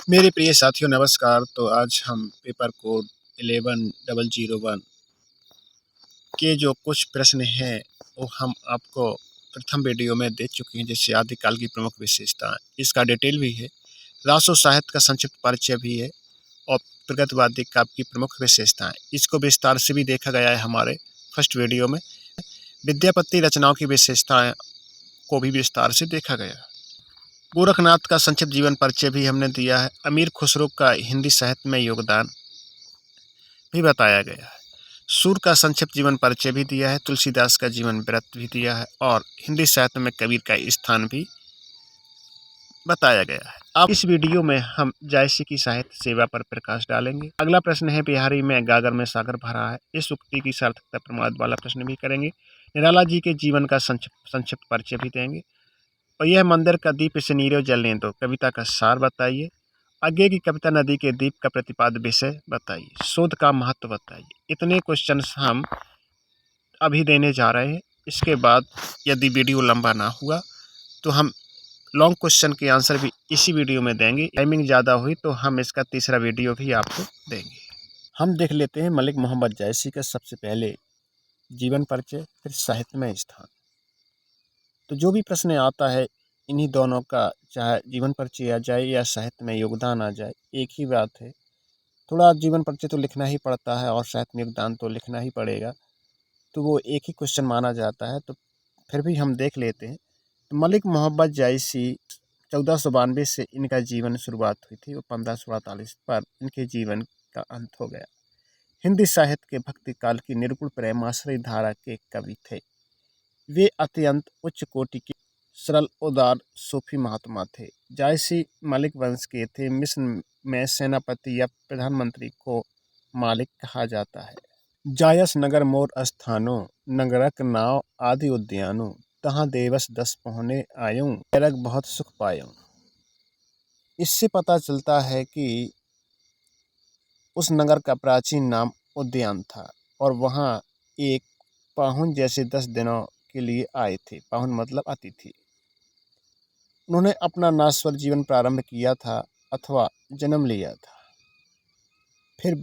मेरे प्रिय साथियों नमस्कार। तो आज हम पेपर कोड 11001 के जो कुछ प्रश्न हैं वो हम आपको प्रथम वीडियो में दे चुके हैं, जैसे आदिकाल की प्रमुख विशेषताएं, इसका डिटेल भी है, रासो साहित्य का संक्षिप्त परिचय भी है और प्रगतिवादी काव्य की प्रमुख विशेषताएं, इसको विस्तार से भी देखा गया है हमारे फर्स्ट वीडियो में। विद्यापति रचनाओं की विशेषताएं को भी विस्तार से देखा गया। गोरखनाथ का संक्षिप्त जीवन परिचय भी हमने दिया है। अमीर खुसरो का हिंदी साहित्य में योगदान भी बताया गया है। सूर का संक्षिप्त जीवन परिचय भी दिया है। तुलसीदास का जीवन वृत्त भी दिया है और हिंदी साहित्य में कबीर का स्थान भी बताया गया है। अब इस वीडियो में हम जायसी की साहित्य सेवा पर प्रकाश डालेंगे। अगला प्रश्न है, बिहारी में गागर में सागर भरा है, इस उक्ति की सार्थकता प्रमाद वाला प्रश्न भी करेंगे। निराला जी के जीवन का संक्षिप्त परिचय भी देंगे। और यह मंदिर का दीप से नीरव जलने दो कविता का सार बताइए। आगे की कविता नदी के दीप का प्रतिपाद्य विषय बताइए। शोध का महत्व बताइए। इतने क्वेश्चन हम अभी देने जा रहे हैं। इसके बाद यदि वीडियो लंबा ना हुआ तो हम लॉन्ग क्वेश्चन के आंसर भी इसी वीडियो में देंगे। टाइमिंग ज़्यादा हुई तो हम इसका तीसरा वीडियो भी आपको देंगे। हम देख लेते हैं मलिक मोहम्मद जायसी का सबसे पहले जीवन परिचय, फिर साहित्य में स्थान। तो जो भी प्रश्न आता है इन्हीं दोनों का, चाहे जीवन परिचय आ जाए या साहित्य में योगदान आ जाए, एक ही बात है। थोड़ा जीवन परिचय तो लिखना ही पड़ता है और साहित्य में योगदान तो लिखना ही पड़ेगा, तो वो एक ही क्वेश्चन माना जाता है। तो फिर भी हम देख लेते हैं। तो मलिक मोहम्मद जायसी 1492 से इनका जीवन शुरुआत हुई थी और 1548 पर इनके जीवन का अंत हो गया। हिंदी साहित्य के भक्ति काल की निर्गुण प्रेमाश्रय धारा के कवि थे। वे अत्यंत उच्च कोटि के सरल उदार सूफी महात्मा थे। जायसी मलिक वंश के थे। मिस्र में सेनापति या प्रधानमंत्री को मालिक कहा जाता है। जायस नगर मोर स्थानो, नगरक नाव आदि उद्यानो, तहाँ देवस 10 पहुने आयूं, बैरग बहुत सुख पायूं। इससे पता चलता है कि उस नगर का प्राचीन नाम उद्यान था और वहाँ एक पाहुन जैसे 10 दिनों के लिए आए थे। पाहुन मतलब अतिथि। उन्होंने अपना नाश्वर जीवन प्रारंभ किया था अथवा जन्म लिया था। फिर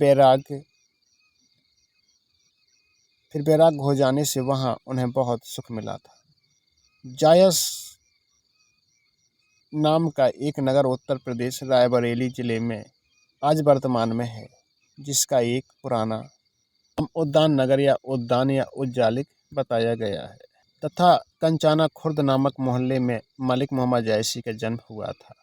बैराग हो जाने से वहाँ उन्हें बहुत सुख मिला था। जायस नाम का एक नगर उत्तर प्रदेश रायबरेली जिले में आज वर्तमान में है, जिसका एक पुराना नाम उद्यान नगर या उद्यान या उज्जालिक बताया गया है। तथा कंचाना खुर्द नामक मोहल्ले में मलिक मोहम्मद जायसी का जन्म हुआ था,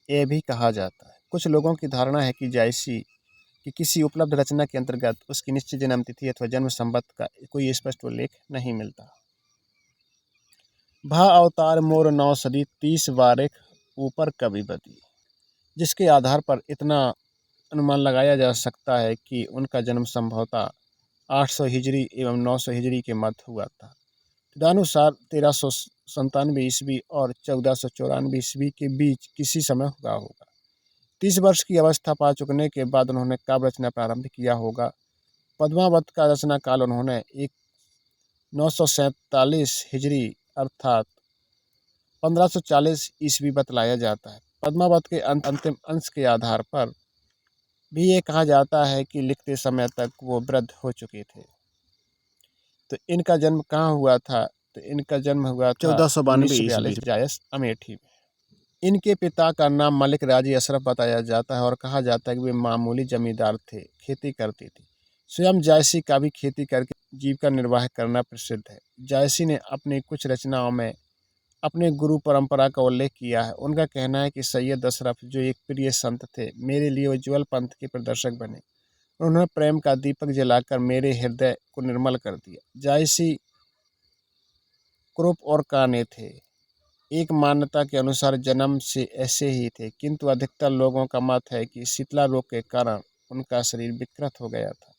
यह भी कहा जाता है। कुछ लोगों की धारणा है कि जायसी की किसी उपलब्ध रचना के अंतर्गत उसकी निश्चित जन्म तिथि अथवा जन्म संवत का कोई स्पष्ट उल्लेख नहीं मिलता। भा अवतार मोर 9 सदी 30 वारेख ऊपर कवि बदी, जिसके आधार पर इतना अनुमान लगाया जा सकता है कि उनका जन्म संभवतः 800 हिजरी एवं 900 हिजरी के मध्य हुआ था। तदनुसार 1397 ईस्वी और 1494 ईस्वी के बीच किसी समय हुआ होगा। 30 वर्ष की अवस्था पा चुकने के बाद उन्होंने काव्य रचना प्रारंभ किया होगा। पद्मावत का रचना काल उन्होंने 947 हिजरी अर्थात 1540 ईस्वी बतलाया जाता है। पद्मावत के अंतिम अंश के आधार पर भी ये कहा जाता है कि लिखते समय तक वो वृद्ध हो चुके थे। तो इनका जन्म कहाँ हुआ था? तो इनका जन्म हुआ था 1492 जायस अमेठी में। इनके पिता का नाम मलिक राजी अशरफ बताया जाता है और कहा जाता है कि वे मामूली जमींदार थे, खेती करते थे। स्वयं जायसी का भी खेती करके जीविका निर्वाह करना प्रसिद्ध है। जायसी ने अपनी कुछ रचनाओं में अपने गुरु परंपरा का उल्लेख किया है। उनका कहना है कि सैयद अशरफ, जो एक प्रिय संत थे, मेरे लिए उज्ज्वल पंथ के प्रदर्शक बने। उन्होंने प्रेम का दीपक जलाकर मेरे हृदय को निर्मल कर दिया। जायसी क्रूप और काने थे। एक मान्यता के अनुसार जन्म से ऐसे ही थे, किंतु अधिकतर लोगों का मत है कि शीतला रोग के कारण उनका शरीर विकृत हो गया था।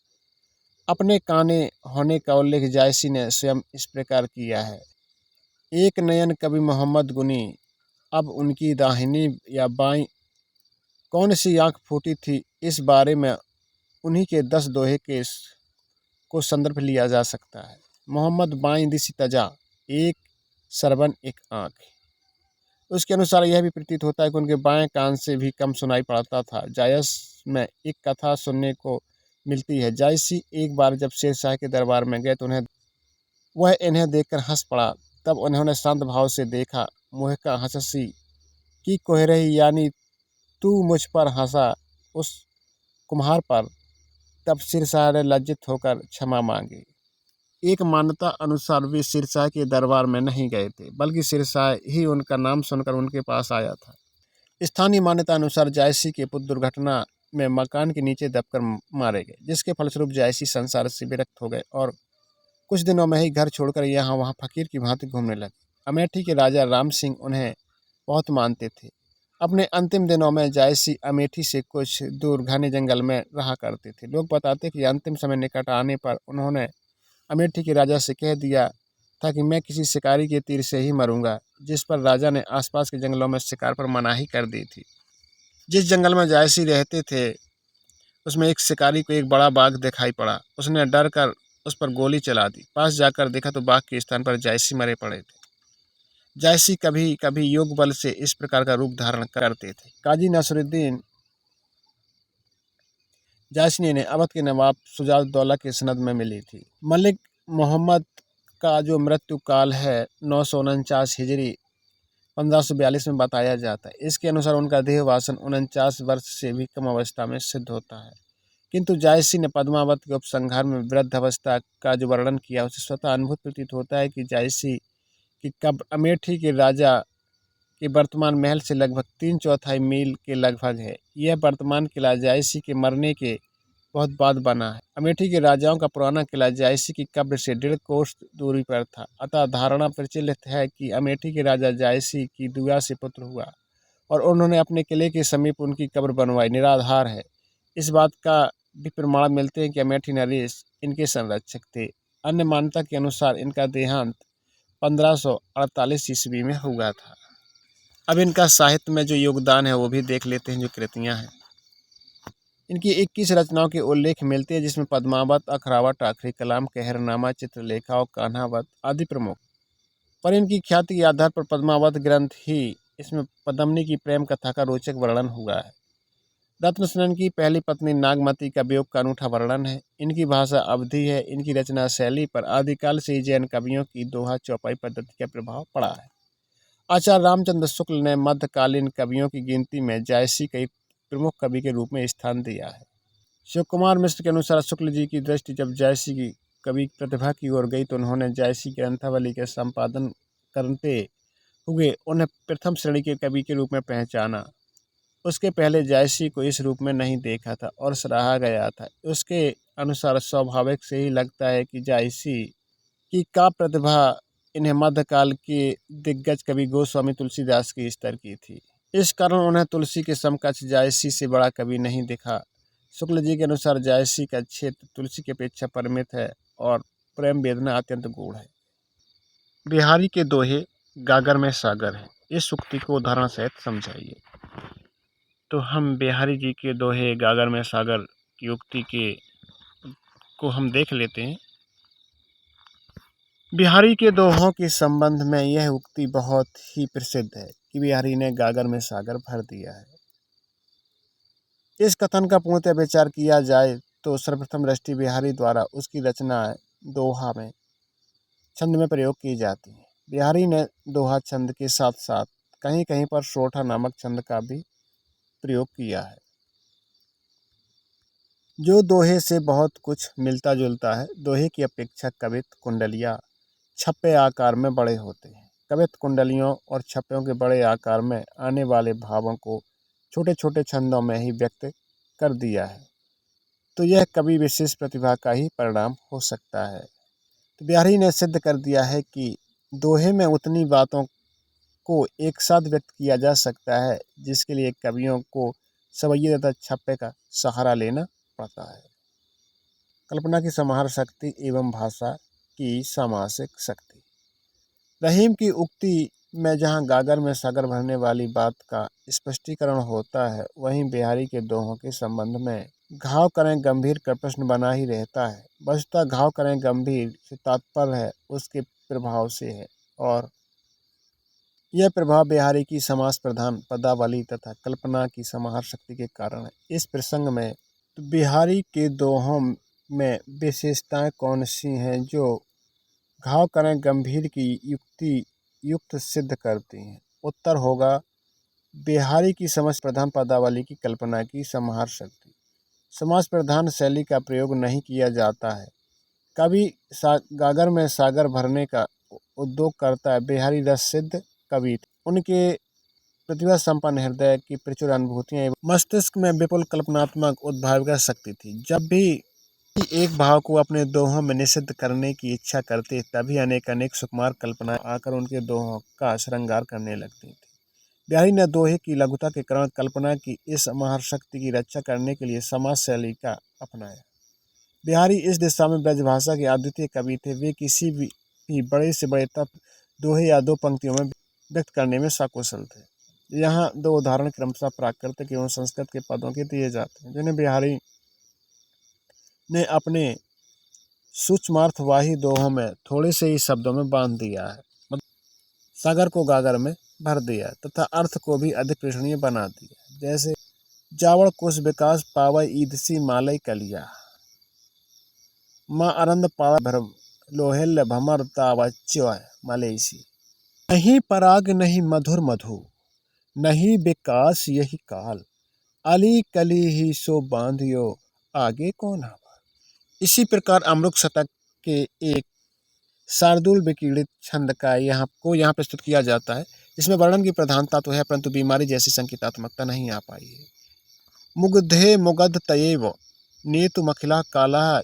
अपने काने होने का उल्लेख जायसी ने स्वयं इस प्रकार किया है। एक नयन कवि मोहम्मद गुनी, अब उनकी दाहिनी या बाईं कौन सी आंख फूटी थी, इस बारे में उन्हीं के 10 दोहे को संदर्भ लिया जा सकता है। मोहम्मद बाईं दिशि तजा, एक सरबन एक आंख। उसके अनुसार यह भी प्रतीत होता है कि उनके बाएं कान से भी कम सुनाई पड़ता था। जायस में एक कथा सुनने को मिलती है। जायसी एक बार जब शेरशाह के दरबार में गए तो वह इन्हें देखकर हंस पड़ा। तब उन्होंने शांत भाव से देखा। मुँह का हंसी की कह रही, यानी तू मुझ पर हंसा, उस कुम्हार पर। तब शेरशाह ने लज्जित होकर क्षमा मांगी। एक मान्यता अनुसार वे शेरशाह के दरबार में नहीं गए थे, बल्कि शेरशाह ही उनका नाम सुनकर उनके पास आया था। स्थानीय मान्यता अनुसार जायसी के पुत्र दुर्घटना में मकान के नीचे दबकर मारे गए, जिसके फलस्वरूप जायसी संसार से विरक्त हो गए और कुछ दिनों में ही घर छोड़कर यहाँ वहाँ फकीर की भांति घूमने लगे। अमेठी के राजा राम सिंह उन्हें बहुत मानते थे। अपने अंतिम दिनों में जायसी अमेठी से कुछ दूर घने जंगल में रहा करते थे। लोग बताते कि अंतिम समय निकट आने पर उन्होंने अमेठी के राजा से कह दिया था कि मैं किसी शिकारी के तीर से ही मरूंगा, जिस पर राजा ने आसपास के जंगलों में शिकार पर मनाही कर दी थी। जिस जंगल में जायसी रहते थे उसमें एक शिकारी को एक बड़ा बाघ दिखाई पड़ा। उसने डर कर उस पर गोली चला दी। पास जाकर देखा तो बाघ के स्थान पर जायसी मरे पड़े थे। जायसी कभी कभी योग बल से इस प्रकार का रूप धारण करते थे। काजी नसरुद्दीन जायसी ने अवध के नवाब शुजाउद्दौला की सनद में मिली थी। मलिक मोहम्मद का जो मृत्यु काल है 949 हिजरी 1542 में बताया जाता है। इसके अनुसार उनका देहवासन 49 वर्ष से भी कम अवस्था में सिद्ध होता है। किंतु जायसी ने पद्मावत के उपसंहार में वृद्ध अवस्था का जो वर्णन किया उसे स्वतः अनुभूत प्रतीत होता है कि जायसी की कब्र अमेठी के राजा के वर्तमान महल से लगभग 3/4 मील के लगभग है। यह वर्तमान किला जायसी के मरने के बहुत बाद बना है। अमेठी के राजाओं का पुराना किला जायसी की कब्र से 1.5 कोस दूरी पर था। अतः धारणा प्रचलित है कि अमेठी के राजा जायसी की दुआ से पुत्र हुआ और उन्होंने अपने किले के समीप उनकी कब्र बनवाई, निराधार है। इस बात का भी प्रमाण मिलते हैं कि अमेठी नरेश इनके संरक्षक थे। अन्य मान्यता के अनुसार इनका देहांत 1548 ईस्वी में हुआ था। अब इनका साहित्य में जो योगदान है वो भी देख लेते हैं, जो कृतियाँ हैं। इनकी 21 रचनाओं के उल्लेख मिलते हैं, जिसमें पद्मावत, अखरावत, आखिरी कलाम, कहरनामा, चित्रलेखा और कान्हावत आदि प्रमुख। पर इनकी ख्याति के आधार पर पद्मावत ग्रंथ ही इसमें पद्मिनी की प्रेम कथा का रोचक वर्णन हुआ है। रत्नसेन की पहली पत्नी नागमती का वियोग का अनूठा वर्णन है। इनकी भाषा अवधी है। इनकी रचना शैली पर आदिकाल से ही जैन कवियों की दोहा चौपाई पद्धति का प्रभाव पड़ा है। आचार्य रामचंद्र शुक्ल ने मध्यकालीन कवियों की गिनती में जायसी के प्रमुख कवि के रूप में स्थान दिया है। शिव कुमार मिश्र के अनुसार शुक्ल जी की दृष्टि जब जायसी की कवि प्रतिभा की ओर गई तो उन्होंने जायसी ग्रंथावली के संपादन करते हुए उन्हें प्रथम श्रेणी के कवि के रूप में पहचाना। उसके पहले जायसी को इस रूप में नहीं देखा था और सराहा गया था। उसके अनुसार स्वाभाविक से ही लगता है कि जायसी की काव्य प्रतिभा इन्हें मध्यकाल के दिग्गज कवि गोस्वामी तुलसीदास के स्तर की थी। इस कारण उन्हें तुलसी के समकक्ष जायसी से बड़ा कवि नहीं दिखा। शुक्ल जी के अनुसार जायसी का क्षेत्र तुलसी की अपेक्षा परिमित है और प्रेम वेदना अत्यंत गूढ़ है। बिहारी के दोहे गागर में सागर है, इस उक्ति को उदाहरण सहित समझाइए। तो हम बिहारी जी के दोहे गागर में सागर की उक्ति को हम देख लेते हैं। बिहारी के दोहों के संबंध में यह उक्ति बहुत ही प्रसिद्ध है कि बिहारी ने गागर में सागर भर दिया है। इस कथन का पूर्णतः विचार किया जाए तो सर्वप्रथम दृष्टि बिहारी द्वारा उसकी रचना दोहा में छंद में प्रयोग की जाती है। बिहारी ने दोहा छंद के साथ साथ कहीं कहीं पर सोठा नामक छंद का भी प्रयोग किया है, जो दोहे से बहुत कुछ मिलता जुलता है। दोहे की अपेक्षा कवित कुंडलियाँ छप्पे आकार में बड़े होते हैं। कवित कुंडलियों और छप्पों के बड़े आकार में आने वाले भावों को छोटे छोटे छंदों में ही व्यक्त कर दिया है, तो यह कवि विशेष प्रतिभा का ही परिणाम हो सकता है। तो बिहारी ने सिद्ध कर दिया है कि दोहे में उतनी बातों को एक साथ व्यक्त किया जा सकता है जिसके लिए कवियों को सवैये तथा छप्पे का सहारा लेना पड़ता है। कल्पना की समाहार शक्ति एवं भाषा की सामासिक शक्ति। रहीम की उक्ति में जहाँ गागर में सागर भरने वाली बात का स्पष्टीकरण होता है, वहीं बिहारी के दोहों के संबंध में घाव करें गंभीर का प्रश्न बना ही रहता है। वस्तुतः घाव करें गंभीर से तात्पर्य है उसके प्रभाव से है और यह प्रभाव बिहारी की समास प्रधान पदावली तथा कल्पना की समाहार शक्ति के कारण है। इस प्रसंग में बिहारी के दोहों में विशेषताएं कौन सी हैं जो घाव करें गंभीर की युक्ति युक्त सिद्ध करती हैं? उत्तर होगा बिहारी की समास प्रधान पदावली की कल्पना की समाहार शक्ति। समास प्रधान शैली का प्रयोग नहीं किया जाता है। कवि गागर में सागर भरने का उद्योग करता है। बिहारी रस सिद्ध कवि थे। उनके प्रतिभा संपन्न हृदय की प्रचुर अनुभूतियां एवं मस्तिष्क में विपुल कल्पनात्मक उद्भाविका शक्ति थी। जब भी एक भाव को अपने दोहों में निषिद्ध करने की इच्छा करते तभी अनेक अनेक सुकुमार कल्पनाएं आकर उनके दोहों का श्रृंगार करने लगती थी। बिहारी ने दोहे की लघुता के कारण कल्पना की इस महाशक्ति की रक्षा करने के लिए समास शैली का अपनाया। बिहारी इस दिशा में ब्रजभाषा के अद्वितीय कवि थे। वे किसी भी बड़े से बड़े तत्व दोहे या दो पंक्तियों में व्यक्त करने में सकुशल थे। यहाँ दो उदाहरण क्रमशः प्राकृतिक एवं संस्कृत के पदों के दिए जाते हैं जिन्हें बिहारी ने अपने सूक्ष्मार्थवाही दोहों में थोड़े से ही शब्दों में बांध दिया है। सागर को गागर में भर दिया तथा अर्थ को भी अधिक प्रश्नीय बना दिया। जैसे जावड़ कुश विकास पावय ईदसी मालय कलिया, माँ अरंद पाड़ा भर लोहेल भमर तावच्य मलेसी। नहीं पराग नहीं मधुर मधु, नहीं विकास यही काल, अली कली ही सो बांधियो, आगे कौन हवा। इसी प्रकार अमरुक शतक के एक शार्दूल विकीर्णित छंद का यहाँ प्रस्तुत किया जाता है। इसमें वर्णन की प्रधानता तो है परंतु बीमारी जैसी संकेतात्मकता नहीं आ पाई है। मुग्धे मुगध तयेव नेतु मखिला काला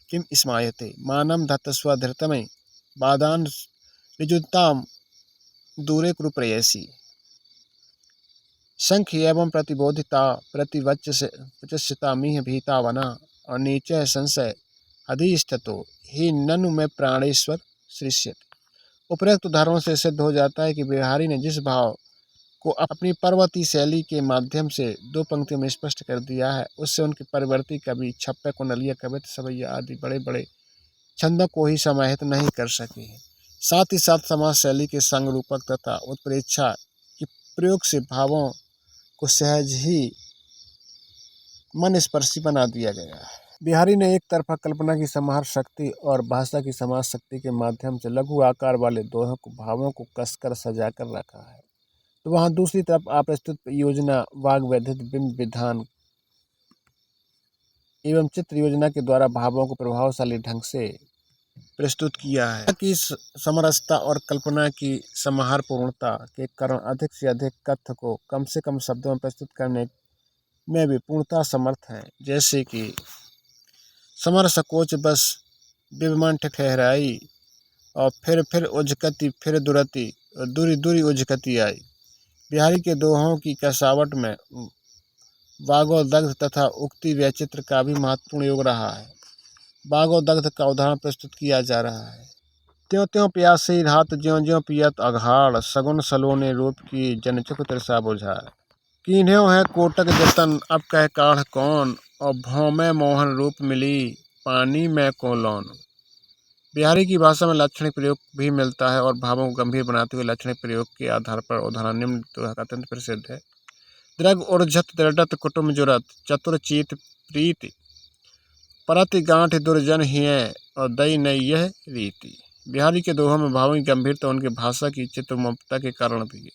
किम स्मायते, मानम धत्स्वधृतमे बादान ऋजुताम दूरे कुरुप्रयसी। शंख एवं प्रतिबोधिता प्रतिवचस्यता मिह भीता वना और नीचे संशय अधिष्ठतो ही ननु में प्राणेश्वर सृष्यत। उपरोक्त उदाहरणों से सिद्ध हो जाता है कि बिहारी ने जिस भाव को अपनी पर्वतीय शैली के माध्यम से दो पंक्तियों में स्पष्ट कर दिया है उससे उनके परिवर्ती कवि छप्पे कुंडलिया कवित सवैया आदि बड़े बड़े छंदों को ही समाहित नहीं कर सके हैं। साथ ही साथ समाज शैली के संग रूपक तथा उत्प्रेक्षा के प्रयोग से भावों को सहज ही मन स्पर्शी बना दिया गया है। बिहारी ने एक तरफा कल्पना की समाहार शक्ति और भाषा की समाज शक्ति के माध्यम से लघु आकार वाले दोहों को भावों को कसकर सजाकर रखा है, तो वहाँ दूसरी तरफ अप्रस्तुत योजना वाग वैधित बिंब विधान एवं चित्र योजना के द्वारा भावों को प्रभावशाली ढंग से प्रस्तुत किया है कि समरसता और कल्पना की समाहार पूर्णता के कारण अधिक से अधिक कथ्य को कम से कम शब्दों में प्रस्तुत करने में भी पूर्णता समर्थ है। जैसे कि समर सकोच बस विमान ठहराई और फिर उजकती फिर दुरती और दूरी दूरी उजकती आई। बिहारी के दोहों की कसावट में वागोदग्ध तथा उक्ति वैचित्र का भी महत्वपूर्ण योग रहा है। वागोदग्ध का उदाहरण प्रस्तुत किया जा रहा है। त्यों त्यों प्यासी रात ज्यों ज्यों पियत अघाड़, सगुन सलोने रूप की जनचुक तृषा बुझाए। कीन्ह्यों है कोटक जतन अब कह काढ़ कौन, और भौं मोहन रूप मिली पानी में को लौन। बिहारी की भाषा में लाक्षणिक प्रयोग भी मिलता है और भावों को गंभीर बनाते हुए लाक्षणिक प्रयोग के आधार पर उदाहरण निम्न अत्यंत प्रसिद्ध है। द्रग उर्जत दृढ़त कुटुम जुरत, चतुर चीत प्रीति, परति गांठ दुर्जन हिय और दई नई यह रीति। बिहारी के दोहों में भावों की गंभीरता उनके भाषा की चित्रमयता के कारण भी है।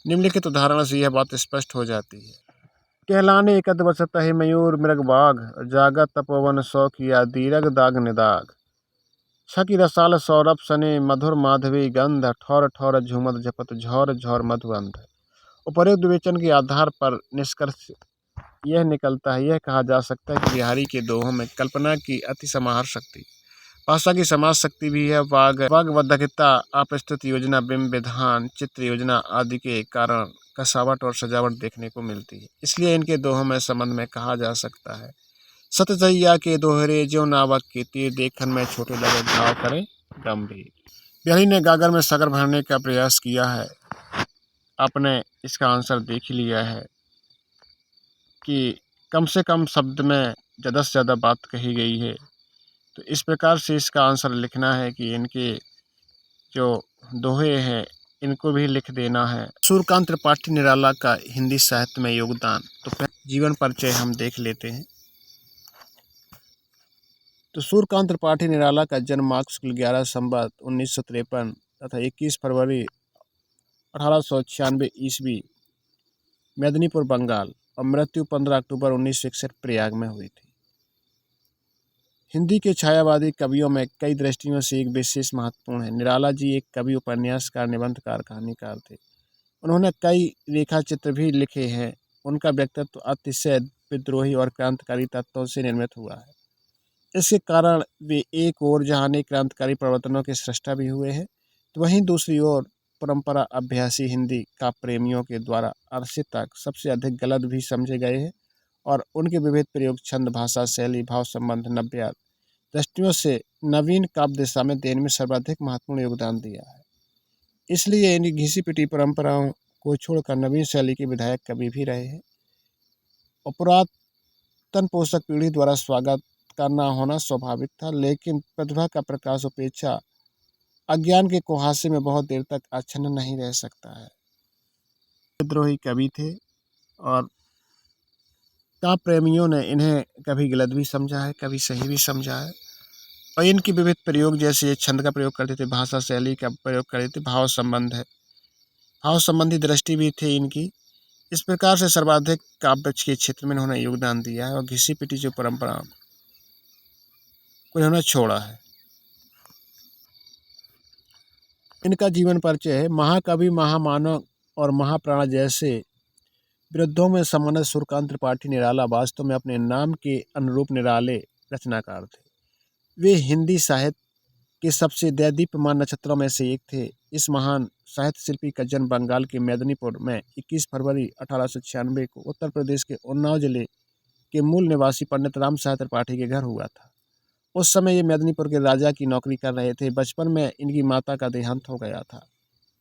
निम्नलिखित उदाहरण से यह बात स्पष्ट हो जाती है। कहलाने एकद बसत ही मयूर मृग बाघ, जागत तपोवन सौ किया दीरग दाग निदाग। छकी रसाल सौरभ सने मधुर माधवी गंध, ठौर ठौर झूमत झपत झौर झौर मधुबंध। उपर्युक्त विवेचन के आधार पर निष्कर्ष यह निकलता है, यह कहा जा सकता है कि बिहारी के दोहों में कल्पना की अति समाहार शक्ति, भाषा की समाज शक्ति भी है। वाग्वधकता, अप्रस्तुत योजना, बिंब विधान, चित्र योजना आदि के कारण कसावट और सजावट देखने को मिलती है। इसलिए इनके दोहों में संबंध में कहा जा सकता है, सतजैया के दोहरे ज्यों नावक के तीर, देखन में छोटे लगे घाव करें गंभीर। बिहारी ने गागर में सागर भरने का प्रयास किया है। आपने इसका आंसर देख ही लिया है कि कम से कम शब्द में ज़्यादा से ज़्यादा बात कही गई है। तो इस प्रकार से इसका आंसर लिखना है कि इनके जो दोहे हैं इनको भी लिख देना है। सूर्यकांत त्रिपाठी निराला का हिंदी साहित्य में योगदान, तो जीवन परिचय हम देख लेते हैं। तो सूर्यकांत त्रिपाठी निराला का जन्म माघ शुक्ल 11 संवत 1953 तथा 21 फरवरी 1896 ईस्वी मेदिनीपुर बंगाल और मृत्यु 15 अक्टूबर 1961 प्रयाग में हुई थी। हिंदी के छायावादी कवियों में कई दृष्टियों से एक विशेष महत्वपूर्ण है। निराला जी एक कवि, उपन्यासकार, निबंधकार, कहानीकार थे। उन्होंने कई रेखाचित्र भी लिखे हैं। उनका व्यक्तित्व अतिशय विद्रोही और क्रांतिकारी तत्वों से निर्मित हुआ है। इसके कारण वे एक ओर जहां अनेक क्रांतिकारी परिवर्तनों के सृष्टा भी हुए हैं, तो वहीं दूसरी ओर परंपरा अभ्यासी हिंदी का प्रेमियों के द्वारा अरसे तक सबसे अधिक गलत भी समझे गए हैं और उनके विविध प्रयोग, छंद, भाषा, शैली, भाव संबंध, नव्य दृष्टियों से नवीन काव्य दिशा में देने में सर्वाधिक महत्वपूर्ण योगदान दिया है। इसलिए इन्हीं घिसी पिटी परंपराओं को छोड़कर नवीन शैली के विधायक कवि भी रहे हैं और पुरातन पोषक पीढ़ी द्वारा स्वागत का न होना स्वाभाविक था, लेकिन प्रतिभा का प्रकाश उपेक्षा अज्ञान के कुहासे में बहुत देर तक आच्छन्न नहीं रह सकता है। विद्रोही कवि थे और काव्य प्रेमियों ने इन्हें कभी गलत भी समझा है, कभी सही भी समझा है और इनके विविध प्रयोग, जैसे छंद का प्रयोग करते थे, भाषा शैली का प्रयोग करते थे, भाव संबंधी दृष्टि भी थी इनकी। इस प्रकार से सर्वाधिक काव्य के क्षेत्र में इन्होंने योगदान दिया है और घिसी पिटी जो परंपरा को इन्होंने छोड़ा है। इनका जीवन परिचय है। महाकवि, महामानव और महाप्राण जैसे विरुद्धों में सम्मानित सूर्यकांत त्रिपाठी निराला वास्तव में अपने नाम के अनुरूप निराले रचनाकार थे। वे हिंदी साहित्य के सबसे दैदीप्यमान नक्षत्रों में से एक थे। इस महान साहित्य शिल्पी का जन्म बंगाल के मेदिनीपुर में 21 फरवरी 1896 को उत्तर प्रदेश के उन्नाव जिले के मूल निवासी पंडित राम साहब त्रिपाठी के घर हुआ था। उस समय ये मेदिनीपुर के राजा की नौकरी कर रहे थे। बचपन में इनकी माता का देहांत हो गया था।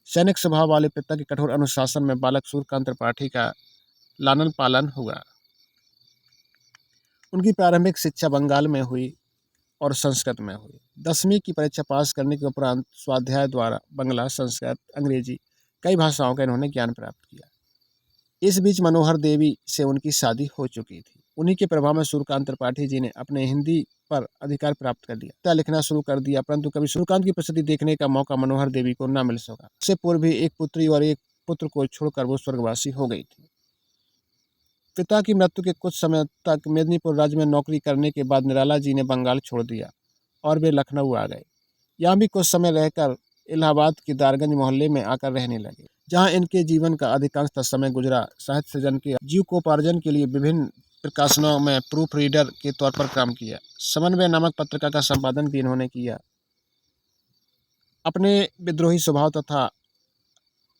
सैनिक स्वभाव वाले पिता के कठोर अनुशासन में बालक सूर्यकांत त्रिपाठी का लालन पालन हुआ। उनकी प्रारंभिक शिक्षा बंगाल में हुई और संस्कृत में हुई। 10वीं की परीक्षा पास करने के उपरांत स्वाध्याय द्वारा बंगला, संस्कृत, अंग्रेजी कई भाषाओं का इन्होंने ज्ञान प्राप्त किया। इस बीच मनोहर देवी से उनकी शादी हो चुकी थी। उन्हीं के प्रभाव में सूर्यकांत त्रिपाठी जी ने अपने हिंदी पर अधिकार प्राप्त कर लिया, लिखना शुरू कर दिया, परंतु कभी सूर्यकांत की प्रसिद्धि देखने का मौका मनोहर देवी को न मिल सका। इससे पूर्व भी एक पुत्री और एक पुत्र को छोड़कर वो स्वर्गवासी हो गई थी। पिता की मृत्यु के कुछ समय तक मेदिनीपुर राज्य में नौकरी करने के बाद निराला जी ने बंगाल छोड़ दिया और वे लखनऊ आ गए। यहाँ भी कुछ समय रहकर इलाहाबाद के दारगंज मोहल्ले में आकर रहने लगे, जहाँ इनके जीवन का अधिकांश समय गुजरा। साहित्य सृजन के जीविकोपार्जन के लिए विभिन्न प्रकाशनों में प्रूफ रीडर के तौर पर काम किया। समन्वय नामक पत्रिका का संपादन भी इन्होंने किया। अपने विद्रोही स्वभाव तथा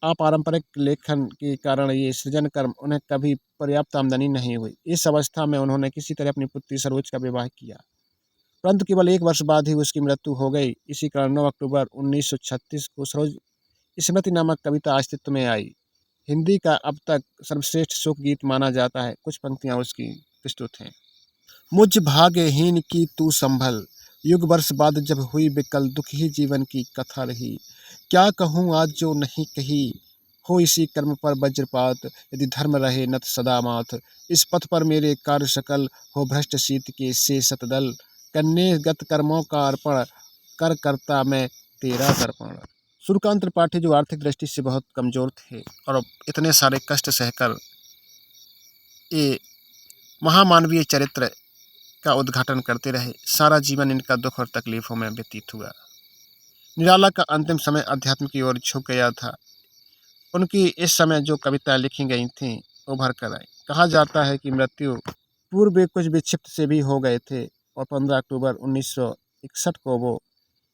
अपारंपरिक लेखन के कारण ये सृजन कर्म उन्हें कभी पर्याप्त आमदनी नहीं हुई। इस अवस्था में उन्होंने किसी तरह अपनी पुत्री सरोज का विवाह किया, परंतु केवल 1 वर्ष बाद ही उसकी मृत्यु हो गई। इसी कारण 9 अक्टूबर 1936 को सरोज स्मृति नामक कविता अस्तित्व में आई। हिंदी का अब तक सर्वश्रेष्ठ शोक गीत माना जाता है। कुछ पंक्तियां उसकी प्रस्तुत हैं। मुझ भाग्यहीन की तू संभल, युग वर्ष बाद जब हुई विकल, दुख ही जीवन की कथा रही। क्या कहूँ आज जो नहीं कही, हो इसी कर्म पर वज्रपात, यदि धर्म रहे नत सदा माथ। इस पथ पर मेरे कार्य सकल, हो भ्रष्ट शीत के से सतदल। कन्ने गत कर्मों का अर्पण, कर करता मैं तेरा दर्पण। सूर्यकांत त्रिपाठी जो आर्थिक दृष्टि से बहुत कमजोर थे और इतने सारे कष्ट सहकर ये महामानवीय चरित्र का उद्घाटन करते रहे। सारा जीवन इनका दुख और तकलीफों में व्यतीत हुआ। निराला का अंतिम समय अध्यात्म की ओर झुक गया था। उनकी इस समय जो कविताएं लिखी गई थीं उभर कर आई। कहा जाता है कि मृत्यु पूर्व वे कुछ विक्षिप्त से भी हो गए थे और 15 अक्टूबर 1961 को वो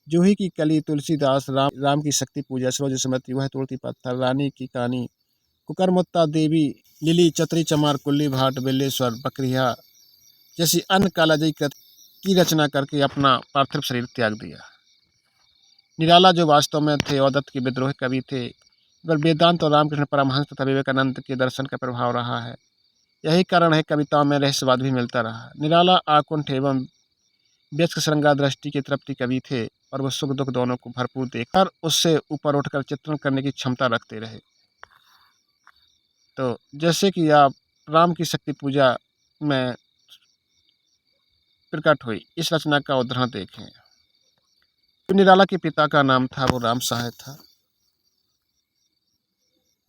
जूही की कली, तुलसीदास, राम की शक्ति पूजा, सरोज स्मृति, वह तुलसी पत्थर, रानी की कहानी, कुकरमुत्ता देवी, लिली, चतरी चमार, कुल्ली भाट, बिल्लेश्वर, बकरिया जैसी अन्य कालाजयी कृत की रचना करके अपना पार्थिव शरीर त्याग दिया। निराला जो वास्तव में थे अवधूत के विद्रोही कवि थे, पर वेदांत और रामकृष्ण परमहंस तथा विवेकानंद के दर्शन का प्रभाव रहा है। यही कारण है कविताओं में रहस्यवाद भी मिलता रहा। निराला आकुंठ एवं व्यस्क श्रृंगार दृष्टि के तृप्ति कवि थे। और वो सुख दुख दोनों को भरपूर देखकर उससे ऊपर उठकर चित्रण करने की क्षमता रखते रहे। तो जैसे कि आप राम की शक्ति पूजा में प्रकट हुई, इस रचना का उदाहरण देखें। तो निराला के पिता का नाम था वो राम सहाय था।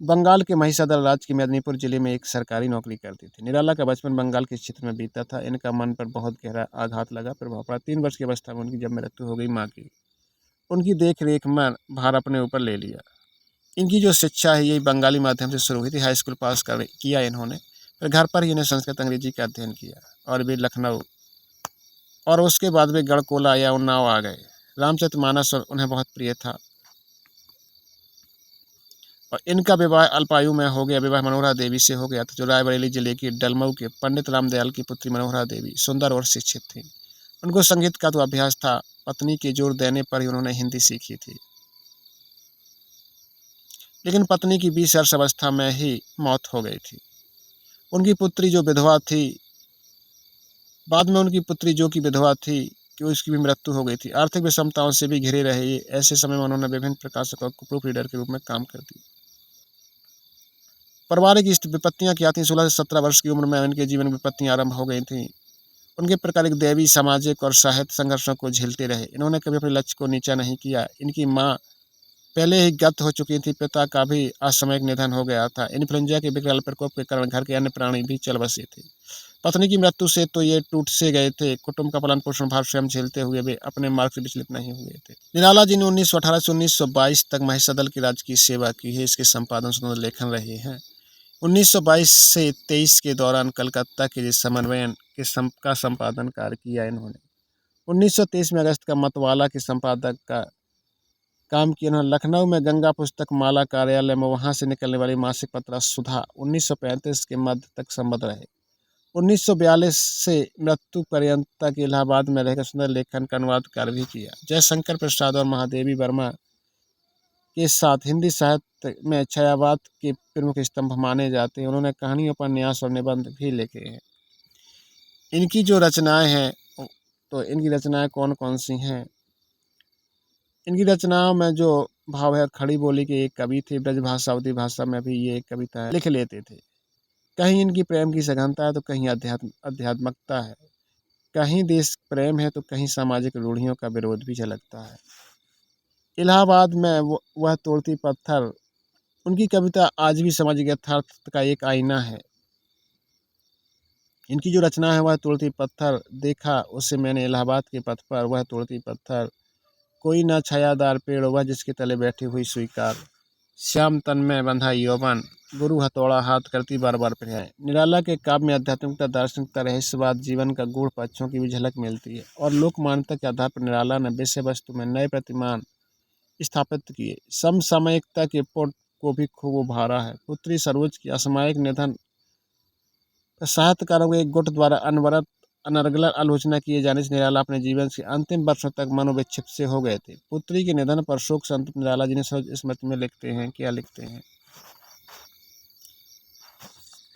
बंगाल के महिसादल राज्य के मेदिनीपुर जिले में एक सरकारी नौकरी करती थी। निराला का बचपन बंगाल के क्षेत्र में बीता था। इनका मन पर बहुत गहरा आघात लगा, प्रभाव पड़ा। 3 वर्ष की अवस्था में उनकी जब मृत्यु हो गई माँ की, उनकी देख रेख में भार अपने ऊपर ले लिया। इनकी जो शिक्षा है यही बंगाली माध्यम से शुरू हुई थी। हाई स्कूल पास कर किया इन्होंने, फिर घर पर ही इन्हें संस्कृत अंग्रेजी का अध्ययन किया और वे लखनऊ और उसके बाद वे गढ़कोला या उन्नाव आ गए। रामचरितमानस उन्हें बहुत प्रिय था और इनका विवाह अल्पायु में हो गया। विवाह मनोहरा देवी से हो गया था, जो रायबरेली जिले की डलमऊ के पंडित रामदयाल की पुत्री मनोहरा देवी सुंदर और शिक्षित थी। उनको संगीत का तो अभ्यास था। पत्नी के जोर देने पर ही उन्होंने हिंदी सीखी थी, लेकिन पत्नी की 20 वर्ष अवस्था में ही मौत हो गई थी। उनकी पुत्री जो विधवा थी, बाद में उनकी पुत्री जो कि विधवा थी कि उसकी भी मृत्यु हो गई थी। आर्थिक विषमताओं से भी घिरे रहे। ऐसे समय में उन्होंने विभिन्न प्रकाशकों को प्रूफ रीडर के रूप में काम कर दिया। पारिवारिक विपत्तियां क्या थी? 16 से 17 वर्ष की उम्र में उनके जीवन में विपत्तियां आरंभ हो गई थी। उनके प्रकार दैवी, सामाजिक और साहित्य संघर्षों को झेलते रहे। इन्होंने कभी अपने लक्ष्य को नीचा नहीं किया। इनकी माँ पहले ही गत हो चुकी थी। पिता का भी असामयिक निधन हो गया था। इन्फ्लुएंजा के विकराल प्रकोप के कारण घर के अन्य प्राणी भी चल बसे थे। पत्नी की मृत्यु से तो ये टूट से गए थे। कुटुंब का पालन पोषण भार स्वयं झेलते हुए वे अपने मार्ग से विचलित नहीं हुए थे। निराला जी ने 1918 से 1922 तक महिसादल के राज्य की सेवा की है। इसके संपादन सुंदर लेखन रहे हैं। 1922 से 23 के दौरान कलकत्ता के समन्वयन का संपादन कार्य किया इन्होंने। 1923 में अगस्त का मतवाला के संपादक का काम किया इन्होंने। लखनऊ में गंगा पुस्तक माला कार्यालय में वहां से निकलने वाली मासिक पत्र सुधा 1935 के मध्य तक संबद्ध रहे। 1942 से मृत्यु पर्यंत तक इलाहाबाद में रहकर सुंदर लेखन का अनुवाद कार्य भी किया। जयशंकर प्रसाद और महादेवी वर्मा के साथ हिंदी साहित्य में छायावाद के प्रमुख स्तंभ माने जाते हैं। उन्होंने कहानी, उपन्यास और निबंध भी लिखे हैं। इनकी जो रचनाएं हैं, तो इनकी रचनाएं कौन कौन सी हैं? इनकी रचनाओं में जो भाव है, खड़ी बोली के एक कवि थे। ब्रजभाषा, अवधी भाषा में भी ये कविता लिख लेते थे। कहीं इनकी प्रेम की सघनता है तो कहीं आध्यात्मिकता है, कहीं देश प्रेम है तो कहीं सामाजिक रूढ़ियों का विरोध भी झलकता है। इलाहाबाद में वह तोड़ती पत्थर, उनकी कविता आज भी सामाजिक यथार्थ का एक आईना है। इनकी जो रचना है वह तोड़ती पत्थर, देखा उसे मैंने इलाहाबाद के पथ पर, वह तोड़ती पत्थर, कोई ना छायादार पेड़, वह जिसके तले बैठी हुई स्वीकार, श्याम तन में बंधा यौवन, गुरु हथौड़ा हाथ करती बार बार प्रयाय। निराला के काव्य में आध्यात्मिकता, दार्शनिकता, रहस्यवाद, जीवन का गूढ़ पक्षों की भी झलक मिलती है और लोक मान्यता के आधार पर निराला ने विषय वस्तु में नए प्रतिमान स्थापित किए। समसामयिकता के पुट को भी खूब उभारा है। पुत्री सरोज की असामयिक निधन साहित्यकारों के एक गुट द्वारा अनवरत अनर्गल आलोचना किए जाने से निराला अपने जीवन के अंतिम वर्षों तक मनोविक्षिप्त से हो गए थे। पुत्री के निधन पर शोक संतप्त निराला जी ने सरोज स्मृति में लिखते हैं, क्या लिखते हैं?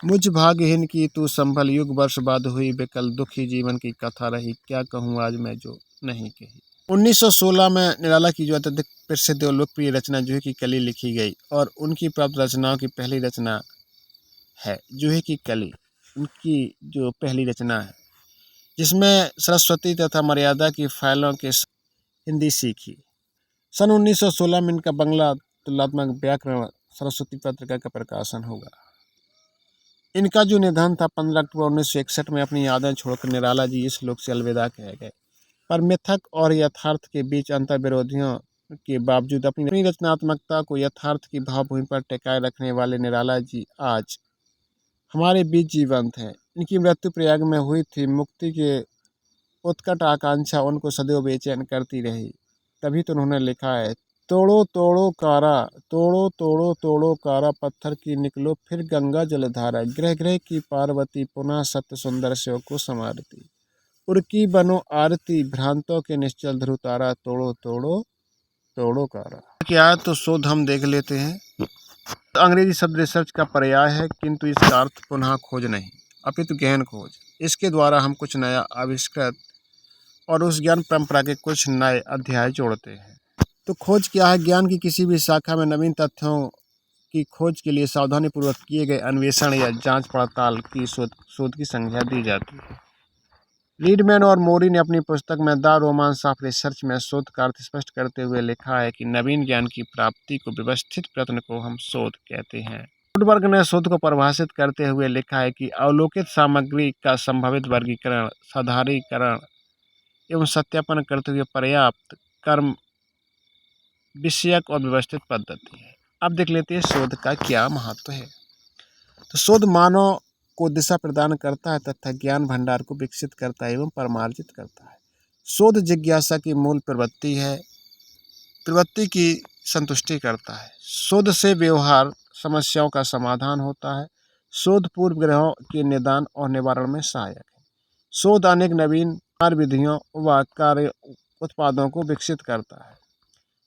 मुझ भाग्यहीन की तू संभल, युग वर्ष बाद हुई विकल, दुखी जीवन की कथा रही, क्या कहूँ आज मैं जो नहीं कही। 1916 में निराला की जो अत्यधिक प्रसिद्ध और लोकप्रिय रचना जूही की कली लिखी गई और उनकी प्राप्त रचनाओं की पहली रचना है जूही की कली। उनकी जो पहली रचना है जिसमें सरस्वती तथा मर्यादा की फाइलों के हिंदी सीखी। सन 1916 में इनका बंगला तुलनात्मक व्याकरण सरस्वती पत्रिका का प्रकाशन होगा। इनका जो निधन था 15 अक्टूबर 1961 में, अपनी यादें छोड़कर निराला जी इस लोक से अलविदा कह गए। पर मिथक और यथार्थ के बीच अंतर विरोधियों के बावजूद अपनी रचनात्मकता को यथार्थ की भावभूमि पर टिकाए रखने वाले निराला जी आज हमारे बीच जीवंत हैं। इनकी मृत्यु प्रयाग में हुई थी। मुक्ति के उत्कट आकांक्षा उनको सदैव बेचैन करती रही। तभी तो उन्होंने लिखा है, तोड़ो तोड़ो कारा, तोड़ो तोड़ो तोड़ो कारा, पत्थर की निकलो फिर गंगा जलधारा, गृह गृह की पार्वती पुनः सत्य सुंदर शिव को समारती, उर्की बनो आरती भ्रांतों के निश्चल ध्रुव तारा, तोड़ो तोड़ो तोड़ो कारा। क्या है तो शोध हम देख लेते हैं। अंग्रेजी शब्द रिसर्च का पर्याय है, किंतु इसका अर्थ पुनः खोज नहीं अपितु गहन खोज। इसके द्वारा हम कुछ नया आविष्कृत और उस ज्ञान परंपरा के कुछ नए अध्याय जोड़ते हैं। तो खोज क्या है? ज्ञान की किसी भी शाखा में नवीन तथ्यों की खोज के लिए सावधानीपूर्वक किए गए अन्वेषण या जांच पड़ताल की शोध की संज्ञा दी जाती है। रीडमैन और मोरी ने अपनी पुस्तक में द रोमांस ऑफ रिसर्च में शोध का अर्थ स्पष्ट करते हुए लिखा है कि नवीन ज्ञान की प्राप्ति को व्यवस्थित प्रयत्न को हम शोध कहते हैं। वुडवर्ग ने शोध को परिभाषित करते हुए लिखा है कि अवलोकित सामग्री का संभावित वर्गीकरण, साधारणीकरण एवं सत्यापन करते हुए पर्याप्त कर्म विषयक और व्यवस्थित पद्धति है। अब देख लेते हैं शोध का क्या महत्व है। तो शोध मानव को दिशा प्रदान करता है तथा ज्ञान भंडार को विकसित करता है एवं परमार्जित करता है। शोध जिज्ञासा की मूल प्रवृत्ति है, प्रवृत्ति की संतुष्टि करता है। शोध से व्यवहार समस्याओं का समाधान होता है। शोध पूर्व ग्रहों के निदान और निवारण में सहायक है। शोध अनेक नवीन कार्य विधियों व कार्य उत्पादों को विकसित करता है।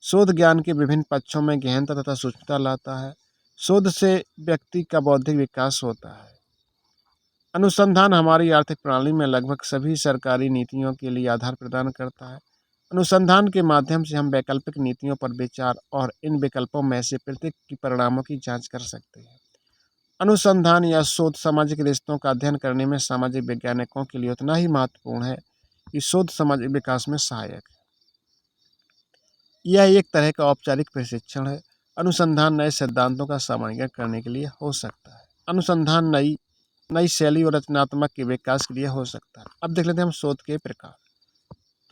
शोध ज्ञान के विभिन्न पक्षों में गहनता तथा सूक्ष्मता लाता है। शोध से व्यक्ति का बौद्धिक विकास होता है। अनुसंधान हमारी आर्थिक प्रणाली में लगभग सभी सरकारी नीतियों के लिए आधार प्रदान करता है। अनुसंधान के माध्यम से हम वैकल्पिक नीतियों पर विचार और इन विकल्पों में से प्रत्येक के परिणामों की जांच कर सकते हैं। अनुसंधान या शोध सामाजिक रिश्तों का अध्ययन करने में सामाजिक वैज्ञानिकों के लिए उतना ही महत्वपूर्ण है कि शोध सामाजिक विकास में सहायक है। यह एक तरह का औपचारिक प्रशिक्षण है। अनुसंधान नए सिद्धांतों का सामान्यीकरण करने के लिए हो सकता है। अनुसंधान नई शैली और रचनात्मक के विकास के लिए हो सकता है। अब देख लेते हैं हम शोध के प्रकार।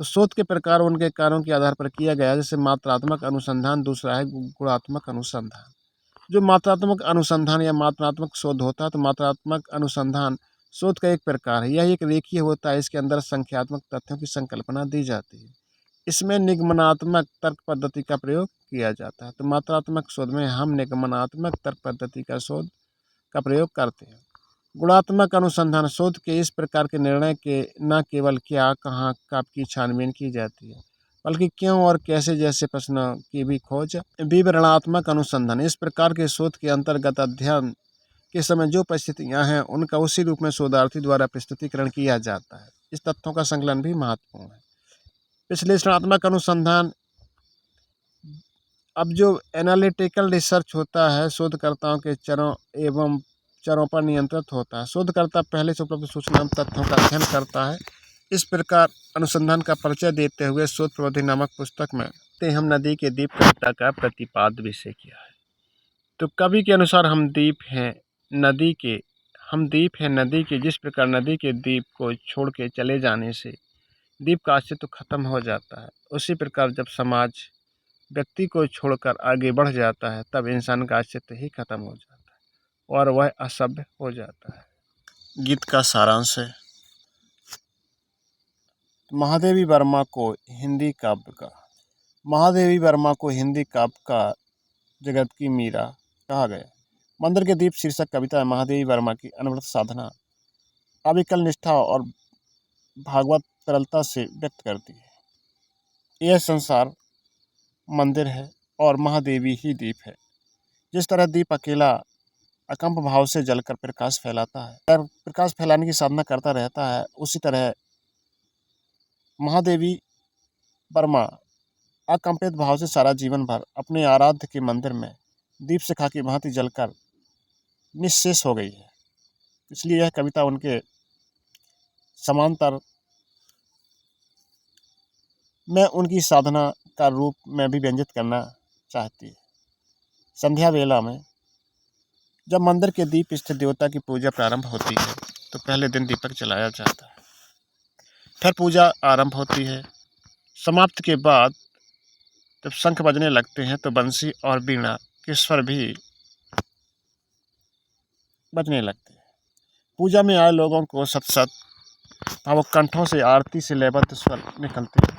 तो शोध के प्रकार उनके कार्यों के आधार पर किया गया है। जैसे मात्रात्मक अनुसंधान, दूसरा है गुणात्मक अनुसंधान। जो मात्रात्मक अनुसंधान या मात्रात्मक शोध होता है, तो मात्रात्मक अनुसंधान शोध का एक प्रकार है। यह एक रेखीय होता है। इसके अंदर संख्यात्मक तथ्यों की संकल्पना दी जाती है। इसमें निगमनात्मक तर्क पद्धति का प्रयोग किया जाता है। तो मात्रात्मक शोध में हम निगमनात्मक तर्क पद्धति का शोध का प्रयोग करते हैं। गुणात्मक अनुसंधान शोध के इस प्रकार के निर्णय के न केवल क्या, कहाँ, कब की छानबीन की जाती है, बल्कि क्यों और कैसे जैसे प्रश्नों की भी खोज। विवरणात्मक अनुसंधान इस प्रकार के शोध के अंतर्गत अध्ययन के समय जो परिस्थितियां हैं उनका उसी रूप में शोधार्थी द्वारा प्रस्तुतिकरण किया जाता है। इस तथ्यों का संकलन भी महत्वपूर्ण है। विश्लेषणात्मक अनुसंधान, अब जो एनालिटिकल रिसर्च होता है, शोधकर्ताओं के चरों पर नियंत्रित होता है। शोधकर्ता पहले से उपलब्ध सूचना तथ्यों का अध्ययन करता है। इस प्रकार अनुसंधान का परिचय देते हुए शोध प्रबंधन नामक पुस्तक में हम नदी के द्वीप कविता का प्रतिपाद्य विषय किया है। तो कवि के अनुसार हम द्वीप हैं नदी के। जिस प्रकार नदी के द्वीप को छोड़ के चले जाने से द्वीप का अस्तित्व खत्म हो जाता है, उसी प्रकार जब समाज व्यक्ति को छोड़कर आगे बढ़ जाता है तब इंसान का अस्तित्व ही खत्म हो जाता है और वह असभ्य हो जाता है। गीत का सारांश है। महादेवी वर्मा को हिंदी काव्य का जगत की मीरा कहा गया। मंदिर के दीप शीर्षक कविता महादेवी वर्मा की अनवरत साधना, अविकल निष्ठा और भागवत तरलता से व्यक्त करती है। यह संसार मंदिर है और महादेवी ही दीप है। जिस तरह दीप अकेला अकंप भाव से जलकर प्रकाश फैलाता है और प्रकाश फैलाने की साधना करता रहता है, उसी तरह महादेवी वर्मा अकंपित भाव से सारा जीवन भर अपने आराध्य के मंदिर में दीप शिखा की भांति जलकर निःशेष हो गई है। इसलिए यह कविता उनके समांतर में उनकी साधना का रूप में भी व्यंजित करना चाहती है। संध्या वेला में जब मंदिर के दीप स्थित देवता की पूजा प्रारंभ होती है तो पहले दिन दीपक जलाया जाता है, फिर पूजा आरंभ होती है। समाप्ति के बाद जब शंख बजने लगते हैं तो बंसी और वीणा के स्वर भी बजने लगते हैं। पूजा में आए लोगों को सत भावुक कंठों से आरती से लयबद्ध स्वर निकलते हैं।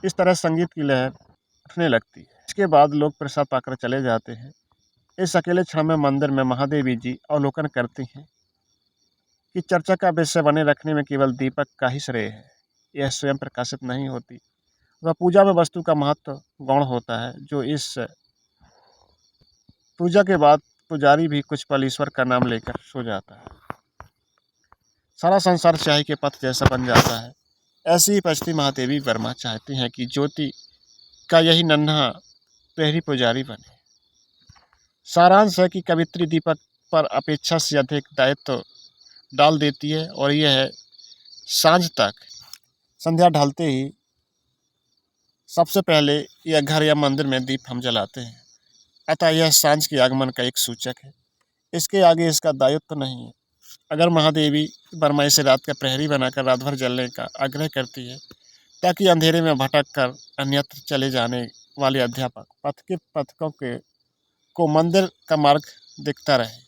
इस तरह संगीत की लहर उठने लगती है। इसके बाद लोग प्रसाद पाकर चले जाते हैं। इस अकेले क्षण में मंदिर में महादेवी जी अवलोकन करती हैं कि चर्चा का विषय बने रखने में केवल दीपक का ही श्रेय है। यह स्वयं प्रकाशित नहीं होती। वह पूजा में वस्तु का महत्व गौण होता है। जो इस पूजा के बाद पुजारी भी कुछ पल ईश्वर का नाम लेकर सो जाता है। सारा संसार स्याही के पथ जैसा बन जाता है। ऐसी ही परिस्थिति महादेवी वर्मा चाहती हैं कि ज्योति का यही नन्हा प्रहरी पुजारी बने। सारांश है कि कवित्री दीपक पर अपेक्षा से अधिक दायित्व डाल देती है और यह है सांझ तक, संध्या ढलते ही सबसे पहले यह घर या मंदिर में दीप हम जलाते हैं, अतः यह सांझ के आगमन का एक सूचक है। इसके आगे इसका दायित्व तो नहीं है। अगर महादेवी वर्मा इसे रात का प्रहरी बनाकर रात भर जलने का आग्रह करती है ताकि अंधेरे में भटक कर अन्यत्र चले जाने वाले अध्यापक पथकों को मंदिर का मार्ग दिखता रहे।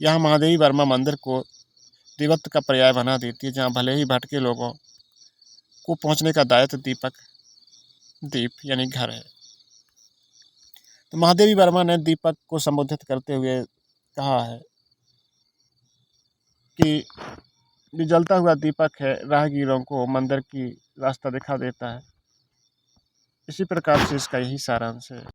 यहाँ महादेवी वर्मा मंदिर को दिवत का पर्याय बना देती है, जहाँ भले ही भटके लोगों को पहुँचने का दायित्व दीप यानी घर है। तो महादेवी वर्मा ने दीपक को संबोधित करते हुए कहा है कि जो जलता हुआ दीपक है राहगीरों को मंदिर की रास्ता दिखा देता है। इसी प्रकार से इसका यही सारांश है।